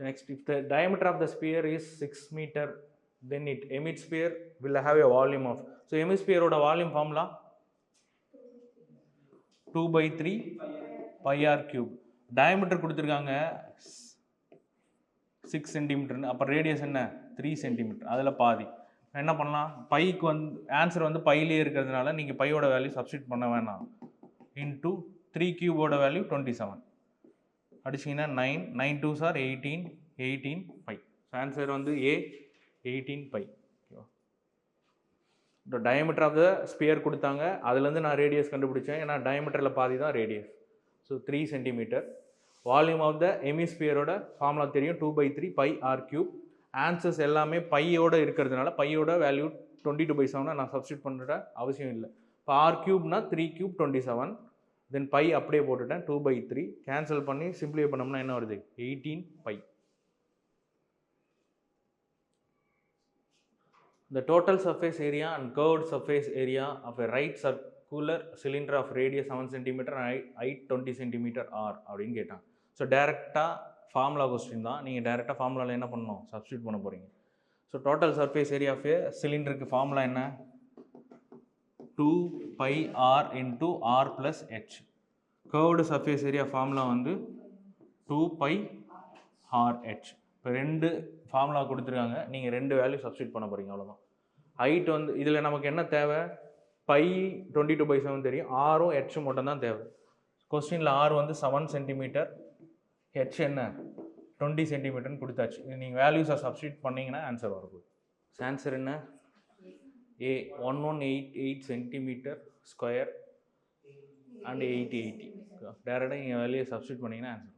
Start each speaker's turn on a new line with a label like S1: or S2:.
S1: So next, if the diameter of the sphere is 6 meter, then it hemisphere will have a volume of, so hemisphere oda volume formula 2 by 3 pi r cube. Diameter கொடுத்திருக்காங்க 6 cm, அப்போ radius என்ன 3 cm, அதில் பாதி. என்ன பண்ணலாம், bike வந்து answer வந்து பையிலே இருக்கிறதுனால நீங்கள் பையோட வேல்யூ சப்ஸ்டியூட் பண்ண வேணாம். இன்டூ 3 கியூபோட வேல்யூ 27 அடிச்சிங்கன்னா 9, 9 2s are 18, 18 பை. ஆன்சர் வந்து ஏ 18 பை. இந்த டயமீட்டர் ஆஃப் த ஸ்பியர் கொடுத்தாங்க, அதுலேருந்து நான் ரேடியஸ் கண்டுபிடிச்சேன். ஏன்னா டயமீட்டரில் பாதி தான் radius. So 3 centimetre. Volume of the எமிஸ்பியரோட ஃபார்முலா தெரியும், 2 by 3 pi r cube. Answers எல்லாமே பையோட இருக்கிறதுனால பையோட வேல்யூ 22/7 நான் சப்ஸ்டியூட் பண்ணுற அவசியம் இல்லை. இப்போ r cube 3 cube 27, then by அப்படியே போட்டுட்டேன். 2 by 3 கேன்சல் பண்ணி சிம்பிளிஃபை பண்ணோம்னா என்ன வருது, 18 by. The total surface area and curved surface area of a right circular cylinder of radius 7 cm and height 20 cm are அப்படின்னு கேட்டாங்க. ஸோ டேரெக்டாக ஃபார்முலா கொஸ்டின் தான், நீங்கள் டேரெக்டாக ஃபார்முலாவில் என்ன பண்ணணும், சப்ஸ்டியூட் பண்ண போகிறீங்க. So total surface area of a சிலிண்டருக்கு ஃபார்முலா என்ன, 2 pi r into r plus h. Curved surface area formula வந்து 2 pi r h. இப்போ ரெண்டு ஃபார்முலா கொடுத்துருக்காங்க, நீங்கள் ரெண்டு வேல்யூ சப்ஸ்டியூட் பண்ண போகிறீங்க, அவ்வளோதான். ஹைட் வந்து இதில் நமக்கு என்ன தேவை, பை 22/7 தெரியும், ஆரும் ஹெச் மட்டும் தான் தேவை. கொஸ்டினில் ஆர் வந்து 7 சென்டிமீட்டர், ஹெச் என்ன 20 சென்டிமீட்டர்னு கொடுத்தாச்சு. நீங்கள் வேல்யூஸை சப்ஸ்டியூட் பண்ணிங்கன்னா ஆன்சர் வரப்போகுது. ஆன்சர் என்ன, ஏ 1188 சென்டிமீட்டர் ஸ்கொயர் அண்ட் 80 டேரெக்டாக நீங்கள் வேல்யூயை சப்ஸ்டியூட் பண்ணிங்கன்னா ஆன்சர்.